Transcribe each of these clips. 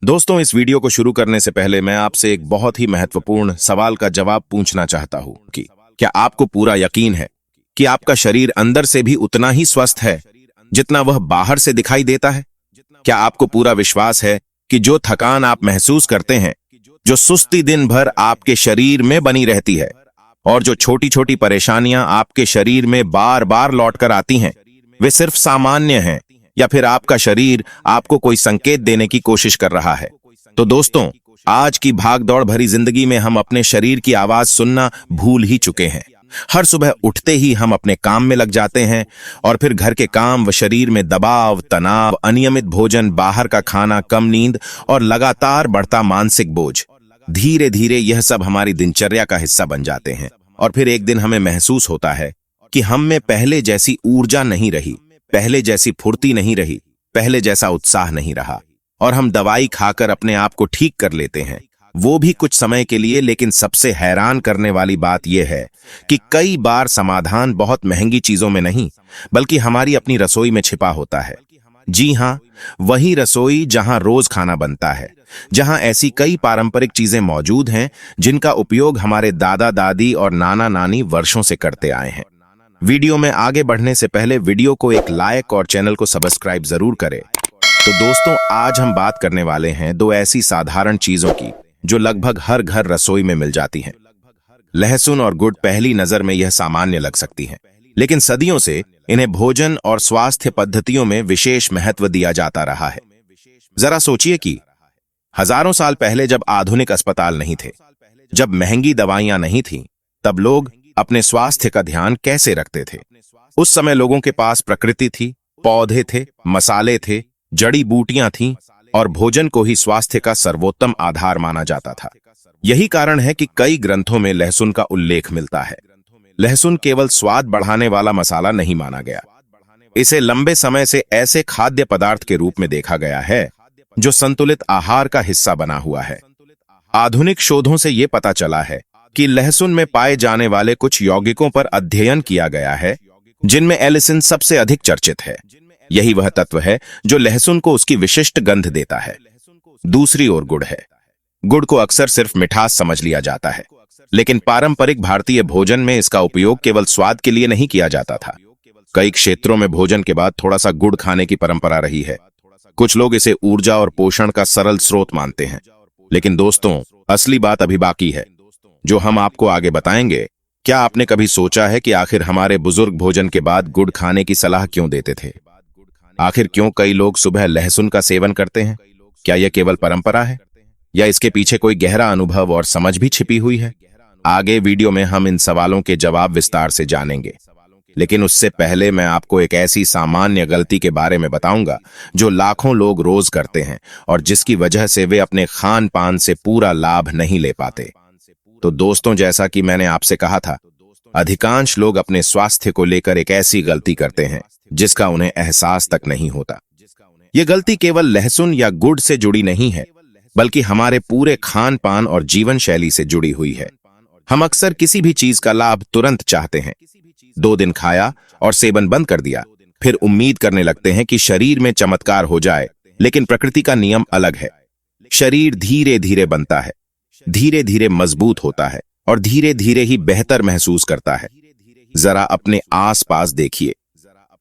दोस्तों, इस वीडियो को शुरू करने से पहले मैं आपसे एक बहुत ही महत्वपूर्ण सवाल का जवाब पूछना चाहता हूं कि क्या आपको पूरा यकीन है कि आपका शरीर अंदर से भी उतना ही स्वस्थ है जितना वह बाहर से दिखाई देता है? क्या आपको पूरा विश्वास है कि जो थकान आप महसूस करते हैं, जो सुस्ती दिन भर आपके शरीर में बनी रहती है और जो छोटी छोटी परेशानियां आपके शरीर में बार बार लौटकर आती हैं, वे सिर्फ सामान्य हैं या फिर आपका शरीर आपको कोई संकेत देने की कोशिश कर रहा है? तो दोस्तों, आज की भागदौड़ भरी जिंदगी में हम अपने शरीर की आवाज सुनना भूल ही चुके हैं। हर सुबह उठते ही हम अपने काम में लग जाते हैं और फिर घर के काम व शरीर में दबाव, तनाव, अनियमित भोजन, बाहर का खाना, कम नींद और लगातार बढ़ता मानसिक बोझ, धीरे धीरे यह सब हमारी दिनचर्या का हिस्सा बन जाते हैं। और फिर एक दिन हमें महसूस होता है कि हम में पहले जैसी ऊर्जा नहीं रही, पहले जैसी फुर्ती नहीं रही, पहले जैसा उत्साह नहीं रहा, और हम दवाई खाकर अपने आप को ठीक कर लेते हैं, वो भी कुछ समय के लिए। लेकिन सबसे हैरान करने वाली बात यह है कि कई बार समाधान बहुत महंगी चीजों में नहीं, बल्कि हमारी अपनी रसोई में छिपा होता है। जी हाँ, वही रसोई जहां रोज खाना बनता है, जहां ऐसी कई पारंपरिक चीजें मौजूद हैं जिनका उपयोग हमारे दादा दादी और नाना नानी वर्षों से करते आए हैं। वीडियो में आगे बढ़ने से पहले वीडियो को एक लाइक और चैनल को सब्सक्राइब जरूर करें। तो दोस्तों, आज हम बात करने वाले हैं दो ऐसी साधारण चीजों की जो लगभग हर घर रसोई में मिल जाती हैं। लहसुन और गुड़ पहली नजर में यह सामान्य लग सकती हैं, लेकिन सदियों से इन्हें भोजन और स्वास्थ्य पद्धतियों में विशेष महत्व दिया जाता रहा है। जरा सोचिए कि हजारों साल पहले जब आधुनिक अस्पताल नहीं थे, जब महंगी दवाइयां नहीं थीं, तब लोग अपने स्वास्थ्य का ध्यान कैसे रखते थे? उस समय लोगों के पास प्रकृति थी, पौधे थे, मसाले थे, जड़ी बूटियां थीं और भोजन को ही स्वास्थ्य का सर्वोत्तम आधार माना जाता था। यही कारण है कि कई ग्रंथों में लहसुन का उल्लेख मिलता है। लहसुन केवल स्वाद बढ़ाने वाला मसाला नहीं माना गया, इसे लंबे समय से ऐसे खाद्य पदार्थ के रूप में देखा गया है जो संतुलित आहार का हिस्सा बना हुआ है। आधुनिक शोधों से यह पता चला है कि लहसुन में पाए जाने वाले कुछ यौगिकों पर अध्ययन किया गया है, जिनमें एलिसिन सबसे अधिक चर्चित है। यही वह तत्व है जो लहसुन को उसकी विशिष्ट गंध देता है। दूसरी ओर गुड़ है। गुड़ को अक्सर सिर्फ मिठास समझ लिया जाता है, लेकिन पारंपरिक भारतीय भोजन में इसका उपयोग केवल स्वाद के लिए नहीं किया जाता था। कई क्षेत्रों में भोजन के बाद थोड़ा सा गुड़ खाने की परंपरा रही है। कुछ लोग इसे ऊर्जा और पोषण का सरल स्रोत मानते हैं। लेकिन दोस्तों, असली बात अभी बाकी है, जो हम आपको आगे बताएंगे। क्या आपने कभी सोचा है कि आखिर हमारे बुजुर्ग भोजन के बाद गुड़ खाने की सलाह क्यों देते थे? आखिर क्यों कई लोग सुबह लहसुन का सेवन करते हैं? क्या यह केवल परंपरा है या इसके पीछे कोई गहरा अनुभव और समझ भी छिपी हुई है? आगे वीडियो में हम इन सवालों के जवाब विस्तार से जानेंगे, लेकिन उससे पहले मैं आपको एक ऐसी सामान्य गलती के बारे में बताऊंगा जो लाखों लोग रोज करते हैं और जिसकी वजह से वे अपने खान पान से पूरा लाभ नहीं ले पाते। तो दोस्तों, जैसा कि मैंने आपसे कहा था, अधिकांश लोग अपने स्वास्थ्य को लेकर एक ऐसी गलती करते हैं जिसका उन्हें एहसास तक नहीं होता। यह गलती केवल लहसुन या गुड़ से जुड़ी नहीं है, बल्कि हमारे पूरे खान पान और जीवन शैली से जुड़ी हुई है। हम अक्सर किसी भी चीज का लाभ तुरंत चाहते हैं। 2 दिन खाया और सेवन बंद कर दिया, फिर उम्मीद करने लगते हैं कि शरीर में चमत्कार हो जाए। लेकिन प्रकृति का नियम अलग है। शरीर धीरे धीरे बनता है, धीरे धीरे मजबूत होता है और धीरे धीरे ही बेहतर महसूस करता है। जरा अपने आसपास देखिए,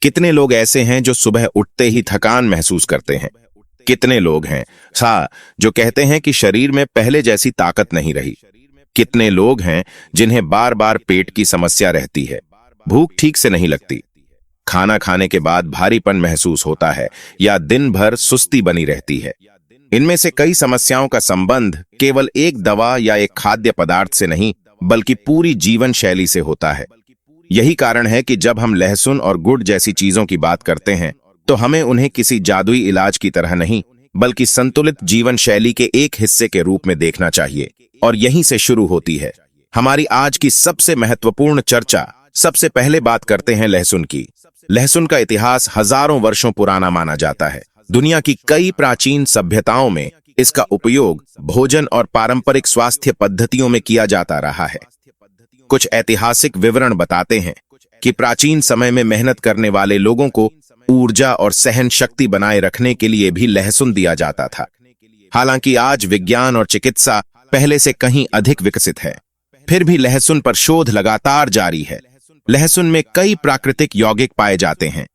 कितने लोग ऐसे हैं जो सुबह उठते ही थकान महसूस करते हैं? कितने लोग हैं जो कहते हैं कि शरीर में पहले जैसी ताकत नहीं रही? कितने लोग हैं जिन्हें बार बार पेट की समस्या रहती है, भूख ठीक से नहीं लगती, खाना खाने के बाद भारीपन महसूस होता है या दिन भर सुस्ती बनी रहती है? इनमें से कई समस्याओं का संबंध केवल एक दवा या एक खाद्य पदार्थ से नहीं, बल्कि पूरी जीवन शैली से होता है। यही कारण है कि जब हम लहसुन और गुड़ जैसी चीजों की बात करते हैं, तो हमें उन्हें किसी जादुई इलाज की तरह नहीं, बल्कि संतुलित जीवन शैली के एक हिस्से के रूप में देखना चाहिए। और यहीं से शुरू होती है हमारी आज की सबसे महत्वपूर्ण चर्चा। सबसे पहले बात करते हैं लहसुन की। लहसुन का इतिहास हजारों वर्षों पुराना माना जाता है। दुनिया की कई प्राचीन सभ्यताओं में इसका उपयोग भोजन और पारंपरिक स्वास्थ्य पद्धतियों में किया जाता रहा है। कुछ ऐतिहासिक विवरण बताते हैं कि प्राचीन समय में मेहनत करने वाले लोगों को ऊर्जा और सहन शक्ति बनाए रखने के लिए भी लहसुन दिया जाता था। हालांकि आज विज्ञान और चिकित्सा पहले से कहीं अधिक विकसित है, फिर भी लहसुन पर शोध लगातार जारी है। लहसुन में कई प्राकृतिक यौगिक पाए जाते हैं।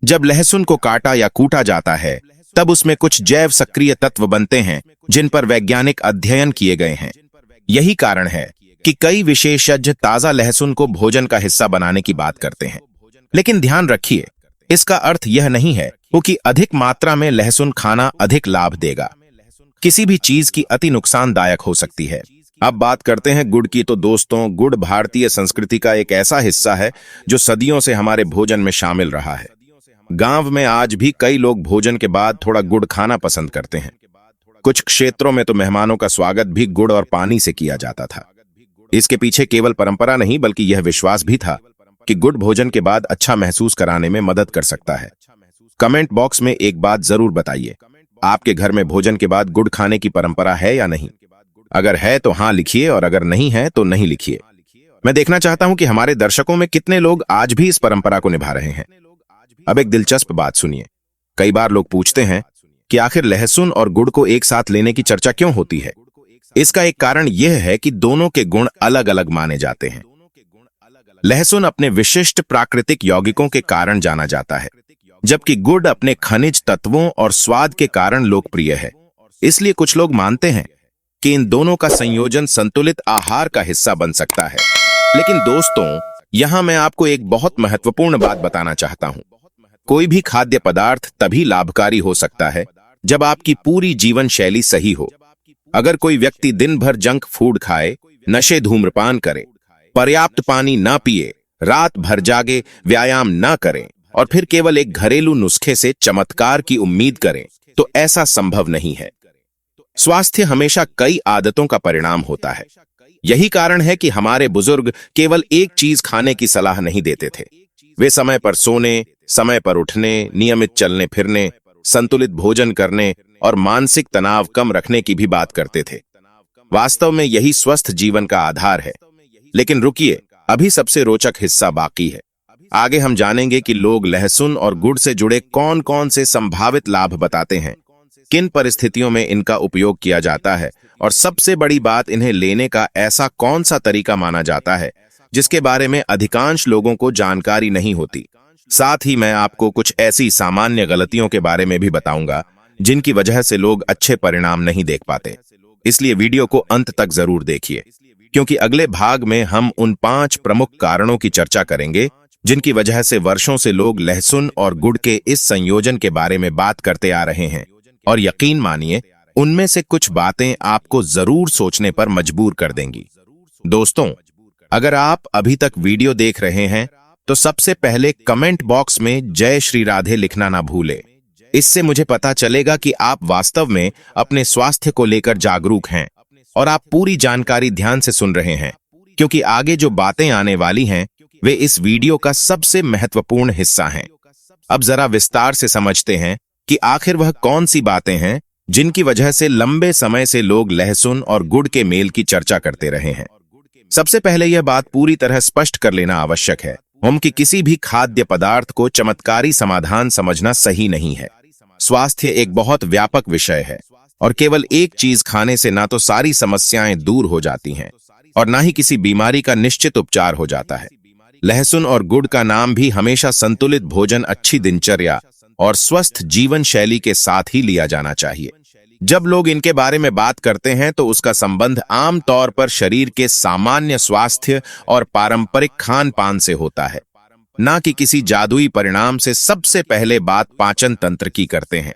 जब लहसुन को काटा या कूटा जाता है, तब उसमें कुछ जैव सक्रिय तत्व बनते हैं जिन पर वैज्ञानिक अध्ययन किए गए हैं। यही कारण है कि कई विशेषज्ञ ताजा लहसुन को भोजन का हिस्सा बनाने की बात करते हैं। लेकिन ध्यान रखिए, इसका अर्थ यह नहीं है कि अधिक मात्रा में लहसुन खाना अधिक लाभ देगा। किसी भी चीज की अति नुकसानदायक हो सकती है। अब बात करते हैं गुड़ की। तो दोस्तों, गुड़ भारतीय संस्कृति का एक ऐसा हिस्सा है जो सदियों से हमारे भोजन में शामिल रहा है। गांव में आज भी कई लोग भोजन के बाद थोड़ा गुड़ खाना पसंद करते हैं। कुछ क्षेत्रों में तो मेहमानों का स्वागत भी गुड़ और पानी से किया जाता था। इसके पीछे केवल परंपरा नहीं, बल्कि यह विश्वास भी था कि गुड़ भोजन के बाद अच्छा महसूस कराने में मदद कर सकता है। कमेंट बॉक्स में एक बात जरूर बताइए, आपके घर में भोजन के बाद गुड़ खाने की परंपरा है या नहीं? अगर है तो हाँ लिखिए, और अगर नहीं है तो नहीं लिखिए। मैं देखना चाहता हूं कि हमारे दर्शकों में कितने लोग आज भी इस परंपरा को निभा रहे हैं। अब एक दिलचस्प बात सुनिए। कई बार लोग पूछते हैं कि आखिर लहसुन और गुड़ को एक साथ लेने की चर्चा क्यों होती है। इसका एक कारण यह है कि दोनों के गुण अलग अलग माने जाते हैं। लहसुन अपने विशिष्ट प्राकृतिक यौगिकों के कारण जाना जाता है, जबकि गुड़ अपने खनिज तत्वों और स्वाद के कारण लोकप्रिय है। इसलिए कुछ लोग मानते हैं कि इन दोनों का संयोजन संतुलित आहार का हिस्सा बन सकता है। लेकिन दोस्तों, यहां मैं आपको एक बहुत महत्वपूर्ण बात बताना चाहता हूं। कोई भी खाद्य पदार्थ तभी लाभकारी हो सकता है जब आपकी पूरी जीवन शैली सही हो। अगर कोई व्यक्ति दिन भर जंक फूड खाए, नशे धूम्रपान करे, पर्याप्त पानी न पिए, रात भर जागे, व्यायाम न करे और फिर केवल एक घरेलू नुस्खे से चमत्कार की उम्मीद करें, तो ऐसा संभव नहीं है। स्वास्थ्य हमेशा कई आदतों का परिणाम होता है। यही कारण है कि हमारे बुजुर्ग केवल एक चीज खाने की सलाह नहीं देते थे। वे समय पर सोने, समय पर उठने, नियमित चलने फिरने, संतुलित भोजन करने और मानसिक तनाव कम रखने की भी बात करते थे। वास्तव में यही स्वस्थ जीवन का आधार है। लेकिन रुकिए, अभी सबसे रोचक हिस्सा बाकी है। आगे हम जानेंगे कि लोग लहसुन और गुड़ से जुड़े कौन कौन से संभावित लाभ बताते हैं, किन परिस्थितियों में इनका उपयोग किया जाता है, और सबसे बड़ी बात, इन्हें लेने का ऐसा कौन सा तरीका माना जाता है जिसके बारे में अधिकांश लोगों को जानकारी नहीं होती। साथ ही मैं आपको कुछ ऐसी सामान्य गलतियों के बारे में भी बताऊंगा जिनकी वजह से लोग अच्छे परिणाम नहीं देख पाते। इसलिए वीडियो को अंत तक जरूर देखिए, क्योंकि अगले भाग में हम उन 5 प्रमुख कारणों की चर्चा करेंगे जिनकी वजह से वर्षों से लोग लहसुन और गुड़ के इस संयोजन के बारे में बात करते आ रहे हैं। और यकीन मानिए, उनमें से कुछ बातें आपको जरूर सोचने पर मजबूर कर देंगी। दोस्तों, अगर आप अभी तक वीडियो देख रहे हैं तो सबसे पहले कमेंट बॉक्स में जय श्री राधे लिखना ना भूलें। इससे मुझे पता चलेगा कि आप वास्तव में अपने स्वास्थ्य को लेकर जागरूक हैं और आप पूरी जानकारी ध्यान से सुन रहे हैं, क्योंकि आगे जो बातें आने वाली हैं वे इस वीडियो का सबसे महत्वपूर्ण हिस्सा हैं। अब जरा विस्तार से समझते हैं कि आखिर वह कौन सी बातें हैं जिनकी वजह से लंबे समय से लोग लहसुन और गुड़ के मेल की चर्चा करते रहे हैं। सबसे पहले यह बात पूरी तरह स्पष्ट कर लेना आवश्यक है कि किसी भी खाद्य पदार्थ को चमत्कारी समाधान समझना सही नहीं है। स्वास्थ्य एक बहुत व्यापक विषय है और केवल एक चीज खाने से ना तो सारी समस्याएं दूर हो जाती हैं और ना ही किसी बीमारी का निश्चित उपचार हो जाता है। लहसुन और गुड़ का नाम भी हमेशा संतुलित भोजन, अच्छी दिनचर्या और स्वस्थ जीवन शैली के साथ ही लिया जाना चाहिए। जब लोग इनके बारे में बात करते हैं तो उसका संबंध आम तौर पर शरीर के सामान्य स्वास्थ्य और पारंपरिक खान पान से होता है, ना कि किसी जादुई परिणाम से। सबसे पहले बात पाचन तंत्र की करते हैं।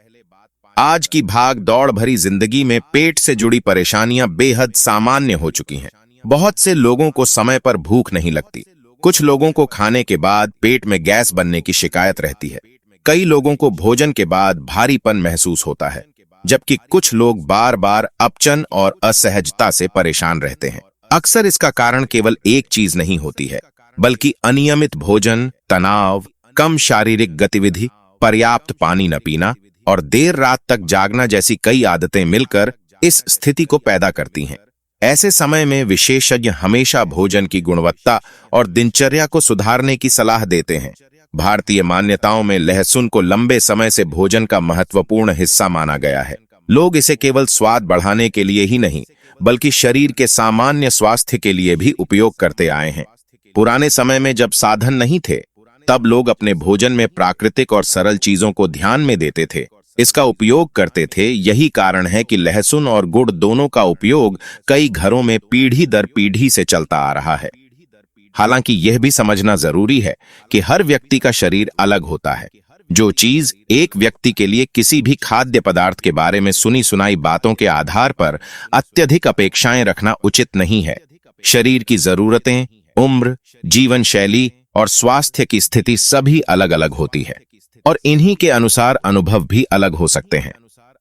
आज की भाग दौड़ भरी जिंदगी में पेट से जुड़ी परेशानियां बेहद सामान्य हो चुकी हैं। बहुत से लोगों को समय पर भूख नहीं लगती। कुछ लोगों को खाने के बाद पेट में गैस बनने की शिकायत रहती है। कई लोगों को भोजन के बाद भारीपन महसूस होता है, जबकि कुछ लोग बार बार अपचन और असहजता से परेशान रहते हैं। अक्सर इसका कारण केवल एक चीज नहीं होती है, बल्कि अनियमित भोजन, तनाव, कम शारीरिक गतिविधि, पर्याप्त पानी न पीना और देर रात तक जागना जैसी कई आदतें मिलकर इस स्थिति को पैदा करती हैं। ऐसे समय में विशेषज्ञ हमेशा भोजन की गुणवत्ता और दिनचर्या को सुधारने की सलाह देते हैं। भारतीय मान्यताओं में लहसुन को लंबे समय से भोजन का महत्वपूर्ण हिस्सा माना गया है। लोग इसे केवल स्वाद बढ़ाने के लिए ही नहीं, बल्कि शरीर के सामान्य स्वास्थ्य के लिए भी उपयोग करते आए हैं। पुराने समय में जब साधन नहीं थे, तब लोग अपने भोजन में प्राकृतिक और सरल चीजों को ध्यान में देते थे, इसका उपयोग करते थे। यही कारण है कि लहसुन और गुड़ दोनों का उपयोग कई घरों में पीढ़ी दर पीढ़ी से चलता आ रहा है। हालांकि यह भी समझना जरूरी है कि हर व्यक्ति का शरीर अलग होता है। जो चीज एक व्यक्ति के लिए किसी भी खाद्य पदार्थ के बारे में सुनी सुनाई बातों के आधार पर अत्यधिक अपेक्षाएं रखना उचित नहीं है। शरीर की जरूरतें, उम्र, जीवन शैली और स्वास्थ्य की स्थिति सभी अलग अलग होती है और इन्हीं के अनुसार अनुभव भी अलग हो सकते हैं।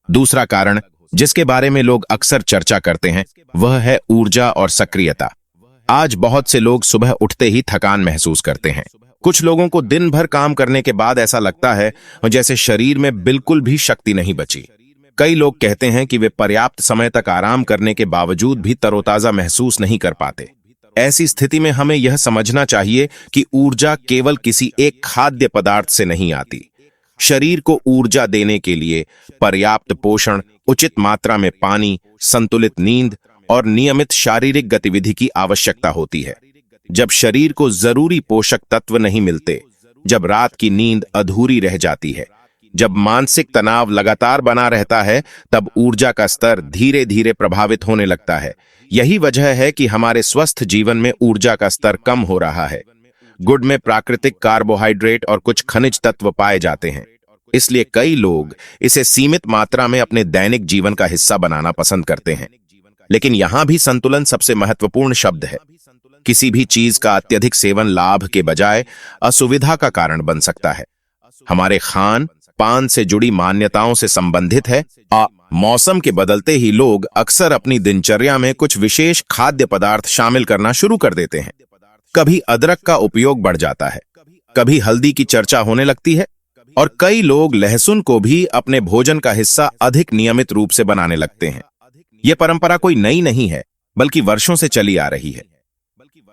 दूसरा कारण जिसके बारे में लोग अक्सर चर्चा करते हैं वह है ऊर्जा और सक्रियता। आज बहुत से लोग सुबह उठते ही थकान महसूस करते हैं। कुछ लोगों को दिन भर काम करने के बाद ऐसा लगता है जैसे शरीर में बिल्कुल भी शक्ति नहीं बची। कई लोग कहते हैं कि वे पर्याप्त समय तक आराम करने के बावजूद भी तरोताजा महसूस नहीं कर पाते। ऐसी स्थिति में हमें यह समझना चाहिए कि ऊर्जा केवल किसी एक खाद्य पदार्थ से नहीं आती। शरीर को ऊर्जा देने के लिए पर्याप्त पोषण, उचित मात्रा में पानी, संतुलित नींद और नियमित शारीरिक गतिविधि की आवश्यकता होती है। जब शरीर को जरूरी पोषक तत्व नहीं मिलते, जब रात की नींद अधूरी रह जाती है, जब मानसिक तनाव लगातार बना रहता है, तब ऊर्जा का स्तर धीरे धीरे प्रभावित होने लगता है। यही वजह है कि हमारे स्वस्थ जीवन में ऊर्जा का स्तर कम हो रहा है। गुड़ में प्राकृतिक कार्बोहाइड्रेट और कुछ खनिज तत्व पाए जाते हैं, इसलिए कई लोग इसे सीमित मात्रा में अपने दैनिक जीवन का हिस्सा बनाना पसंद करते हैं। लेकिन यहां भी संतुलन सबसे महत्वपूर्ण शब्द है। किसी भी चीज का अत्यधिक सेवन लाभ के बजाय असुविधा का कारण बन सकता है। हमारे खान पान से जुड़ी मान्यताओं से संबंधित है। मौसम के बदलते ही लोग अक्सर अपनी दिनचर्या में कुछ विशेष खाद्य पदार्थ शामिल करना शुरू कर देते हैं। कभी अदरक का उपयोग बढ़ जाता है, कभी हल्दी की चर्चा होने लगती है और कई लोग लहसुन को भी अपने भोजन का हिस्सा अधिक नियमित रूप से बनाने लगते हैं। यह परंपरा कोई नई नहीं है, बल्कि वर्षों से चली आ रही है।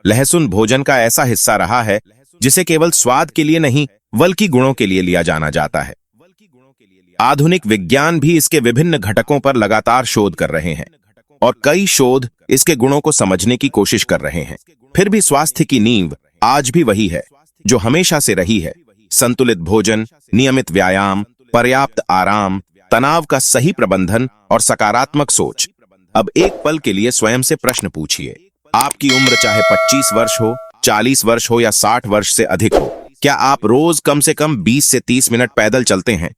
लहसुन भोजन का ऐसा हिस्सा रहा है जिसे केवल स्वाद के लिए नहीं, बल्कि गुणों के लिए लिया जाना जाता है। आधुनिक विज्ञान भी इसके विभिन्न घटकों पर लगातार शोध कर रहे हैं और कई शोध इसके गुणों को समझने की कोशिश कर रहे हैं। फिर भी स्वास्थ्य की नींव आज भी वही है जो हमेशा से रही है: संतुलित भोजन, नियमित व्यायाम, पर्याप्त आराम, तनाव का सही प्रबंधन और सकारात्मक सोच। अब एक पल के लिए स्वयं से प्रश्न पूछिए, आपकी उम्र चाहे 25 वर्ष हो, 40 वर्ष हो या 60 वर्ष से अधिक हो, क्या आप रोज कम से कम 20 से 30 मिनट पैदल चलते हैं?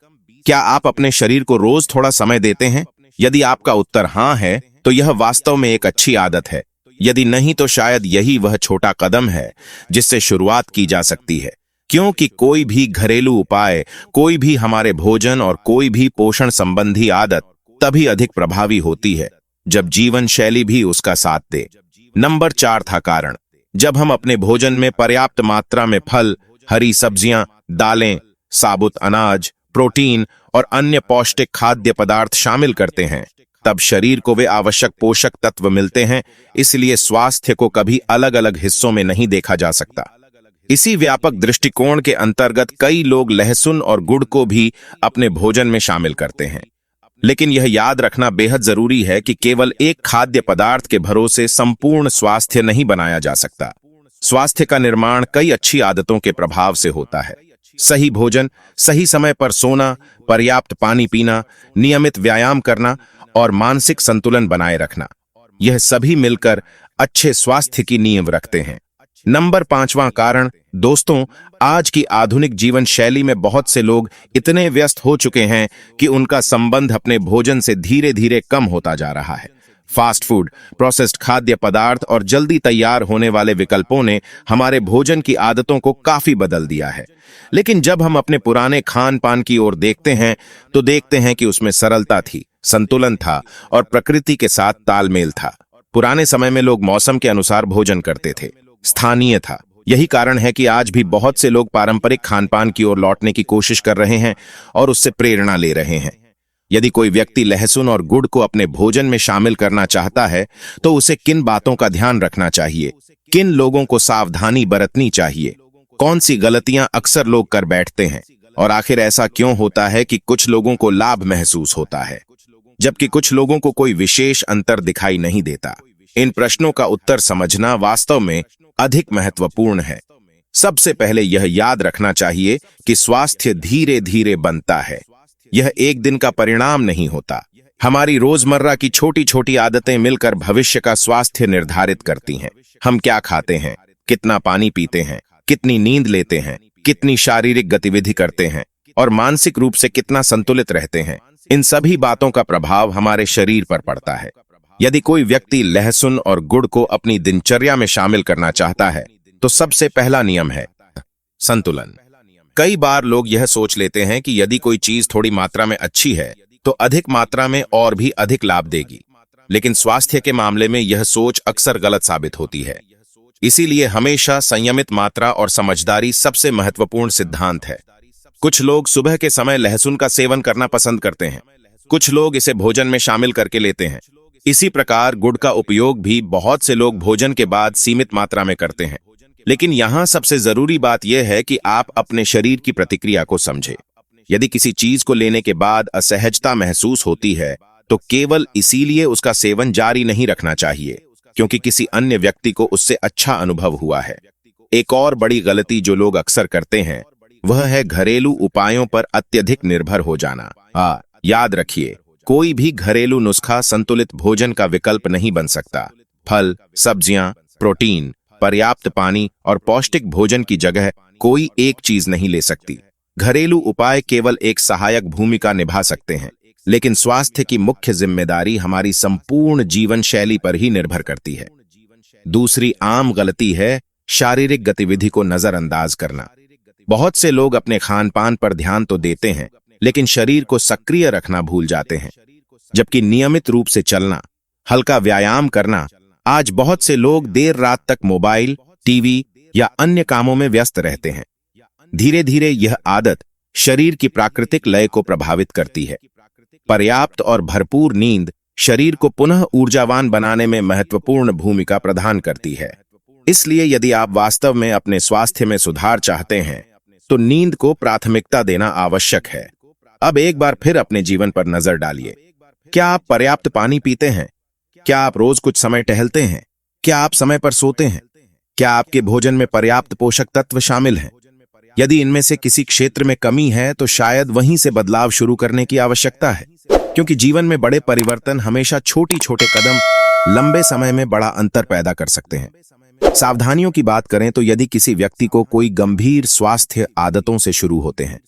क्या आप अपने शरीर को रोज थोड़ा समय देते हैं? यदि आपका उत्तर हाँ है, तो यह वास्तव में एक अच्छी आदत है। यदि नहीं, तो शायद यही वह छोटा कदम है जिससे शुरुआत की जा सकती है। क्योंकि कोई भी घरेलू उपाय, कोई भी हमारे भोजन और कोई भी पोषण संबंधी आदत तभी अधिक प्रभावी होती है जब जीवन शैली भी उसका साथ दे। नंबर 4 था कारण, जब हम अपने भोजन में पर्याप्त मात्रा में फल, हरी सब्जियां, दालें, साबुत अनाज, प्रोटीन और अन्य पौष्टिक खाद्य पदार्थ शामिल करते हैं, तब शरीर को वे आवश्यक पोषक तत्व मिलते हैं। इसलिए स्वास्थ्य को कभी अलग अलग हिस्सों में नहीं देखा जा सकता। इसी व्यापक दृष्टिकोण के अंतर्गत कई लोग लहसुन और गुड़ को भी अपने भोजन में शामिल करते हैं। लेकिन यह याद रखना बेहद जरूरी है कि केवल एक खाद्य पदार्थ के भरोसे संपूर्ण स्वास्थ्य नहीं बनाया जा सकता। स्वास्थ्य का निर्माण कई अच्छी आदतों के प्रभाव से होता है। सही भोजन, सही समय पर सोना, पर्याप्त पानी पीना, नियमित व्यायाम करना और मानसिक संतुलन बनाए रखना, यह सभी मिलकर अच्छे स्वास्थ्य की नींव रखते हैं। नंबर 5वां कारण, दोस्तों, आज की आधुनिक जीवन शैली में बहुत से लोग इतने व्यस्त हो चुके हैं कि उनका संबंध अपने भोजन से धीरे धीरे कम होता जा रहा है। फास्ट फूड, प्रोसेस्ड खाद्य पदार्थ और जल्दी तैयार होने वाले विकल्पों ने हमारे भोजन की आदतों को काफी बदल दिया है। लेकिन जब हम अपने पुराने खान पान की ओर देखते हैं, तो देखते हैं कि उसमें सरलता थी, संतुलन था और प्रकृति के साथ तालमेल था। पुराने समय में लोग मौसम के अनुसार भोजन करते थे, स्थानीय था। यही कारण है कि आज भी बहुत से लोग पारंपरिक खानपान की ओर लौटने की कोशिश कर रहे हैं और उससे प्रेरणा ले रहे हैं। यदि कोई व्यक्ति लहसुन और गुड़ को अपने भोजन में शामिल करना चाहता है, तो उसे किन बातों का ध्यान रखना चाहिए, किन लोगों को सावधानी बरतनी चाहिए, कौन सी गलतियां अक्सर लोग कर बैठते हैं और आखिर ऐसा क्यों होता है कि कुछ लोगों को लाभ महसूस होता है। जबकि कुछ लोगों को कोई विशेष अंतर दिखाई नहीं देता। इन प्रश्नों का उत्तर समझना वास्तव में अधिक महत्वपूर्ण है। सबसे पहले यह याद रखना चाहिए कि स्वास्थ्य धीरे धीरे बनता है। यह एक दिन का परिणाम नहीं होता। हमारी रोजमर्रा की छोटी छोटी आदतें मिलकर भविष्य का स्वास्थ्य निर्धारित करती हैं। हम क्या खाते हैं, कितना पानी पीते हैं, कितनी नींद लेते हैं, कितनी शारीरिक गतिविधि करते हैं और मानसिक रूप से कितना संतुलित रहते हैं, इन सभी बातों का प्रभाव हमारे शरीर पर पड़ता है। यदि कोई व्यक्ति लहसुन और गुड़ को अपनी दिनचर्या में शामिल करना चाहता है तो सबसे पहला नियम है संतुलन। कई बार लोग यह सोच लेते हैं कि यदि कोई चीज थोड़ी मात्रा में अच्छी है तो अधिक मात्रा में और भी अधिक लाभ देगी, लेकिन स्वास्थ्य के मामले में यह सोच अक्सर गलत साबित होती है। इसीलिए हमेशा संयमित मात्रा और समझदारी सबसे महत्वपूर्ण सिद्धांत है। कुछ लोग सुबह के समय लहसुन का सेवन करना पसंद करते हैं, कुछ लोग इसे भोजन में शामिल करके लेते हैं। इसी प्रकार गुड़ का उपयोग भी बहुत से लोग भोजन के बाद सीमित मात्रा में करते हैं। लेकिन यहाँ सबसे जरूरी बात यह है कि आप अपने शरीर की प्रतिक्रिया को समझें। यदि किसी चीज को लेने के बाद असहजता महसूस होती है तो केवल इसीलिए उसका सेवन जारी नहीं रखना चाहिए क्योंकि किसी अन्य व्यक्ति को उससे अच्छा अनुभव हुआ है। एक और बड़ी गलती जो लोग अक्सर करते हैं वह है घरेलू उपायों पर अत्यधिक निर्भर हो जाना। याद रखिए, कोई भी घरेलू नुस्खा संतुलित भोजन का विकल्प नहीं बन सकता। फल, सब्जियां, प्रोटीन, पर्याप्त पानी और पौष्टिक भोजन की जगह कोई एक चीज नहीं ले सकती। घरेलू उपाय केवल एक सहायक भूमिका निभा सकते हैं, लेकिन स्वास्थ्य की मुख्य जिम्मेदारी हमारी संपूर्ण जीवन शैली पर ही निर्भर करती है। दूसरी आम गलती है शारीरिक गतिविधि को नजरअंदाज करना। बहुत से लोग अपने खान पान पर ध्यान तो देते हैं, लेकिन शरीर को सक्रिय रखना भूल जाते हैं। जबकि नियमित रूप से चलना, हल्का व्यायाम करना, आज बहुत से लोग देर रात तक मोबाइल, टीवी या अन्य कामों में व्यस्त रहते हैं। धीरे धीरे यह आदत शरीर की प्राकृतिक लय को प्रभावित करती है। पर्याप्त और भरपूर नींद शरीर को पुनः ऊर्जावान बनाने में महत्वपूर्ण भूमिका प्रदान करती है। इसलिए यदि आप वास्तव में अपने स्वास्थ्य में सुधार चाहते हैं तो नींद को प्राथमिकता देना आवश्यक है। अब एक बार फिर अपने जीवन पर नजर डालिए। क्या आप पर्याप्त पानी पीते हैं? क्या आप रोज कुछ समय टहलते हैं? क्या आप समय पर सोते हैं? क्या आपके भोजन में पर्याप्त पोषक तत्व शामिल हैं? यदि इनमें से किसी क्षेत्र में कमी है तो शायद वहीं से बदलाव शुरू करने की आवश्यकता है, क्योंकि जीवन में बड़े परिवर्तन हमेशा छोटे छोटे कदम लंबे समय में बड़ा अंतर पैदा कर सकते हैं। सावधानियों की बात करें तो यदि किसी व्यक्ति को कोई गंभीर स्वास्थ्य आदतों से शुरू होते हैं,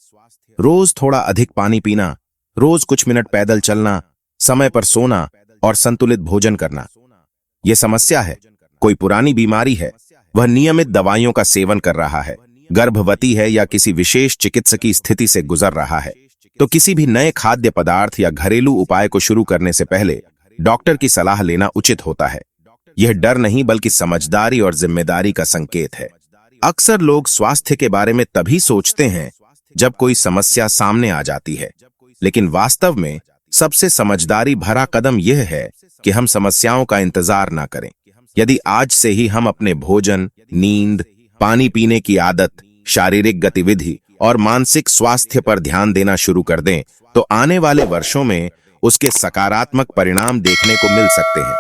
रोज थोड़ा अधिक पानी पीना, रोज कुछ मिनट पैदल चलना, समय पर सोना और संतुलित भोजन करना, यह समस्या है, कोई पुरानी बीमारी है, वह नियमित दवाइयों का सेवन कर रहा है, गर्भवती है या किसी विशेष चिकित्सकीय स्थिति से गुजर रहा है, तो किसी भी नए खाद्य पदार्थ या घरेलू उपाय को शुरू करने से पहले डॉक्टर की सलाह लेना उचित होता है। यह डर नहीं बल्कि समझदारी और जिम्मेदारी का संकेत है। अक्सर लोग स्वास्थ्य के बारे में तभी सोचते हैं जब कोई समस्या सामने आ जाती है, लेकिन वास्तव में सबसे समझदारी भरा कदम यह है कि हम समस्याओं का इंतजार ना करें। यदि आज से ही हम अपने भोजन, नींद, पानी पीने की आदत, शारीरिक गतिविधि और मानसिक स्वास्थ्य पर ध्यान देना शुरू कर दें तो आने वाले वर्षों में उसके सकारात्मक परिणाम देखने को मिल सकते हैं।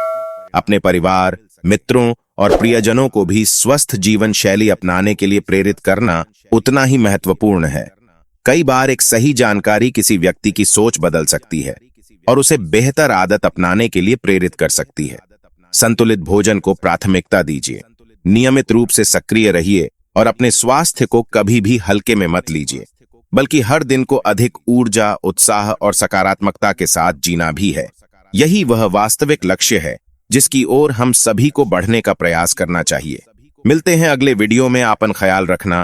अपने परिवार, मित्रों और प्रियजनों को भी स्वस्थ जीवन शैली अपनाने के लिए प्रेरित करना उतना ही महत्वपूर्ण है। कई बार एक सही जानकारी किसी व्यक्ति की सोच बदल सकती है और उसे बेहतर आदत अपनाने के लिए प्रेरित कर सकती है। संतुलित भोजन को प्राथमिकता दीजिए, नियमित रूप से सक्रिय रहिए और अपने स्वास्थ्य को कभी भी हल्के में मत लीजिए, बल्कि हर दिन को अधिक ऊर्जा, उत्साह और सकारात्मकता के साथ जीना भी है। यही वह वास्तविक लक्ष्य है जिसकी ओर हम सभी को बढ़ने का प्रयास करना चाहिए। मिलते हैं अगले वीडियो में। आपन ख्याल रखना।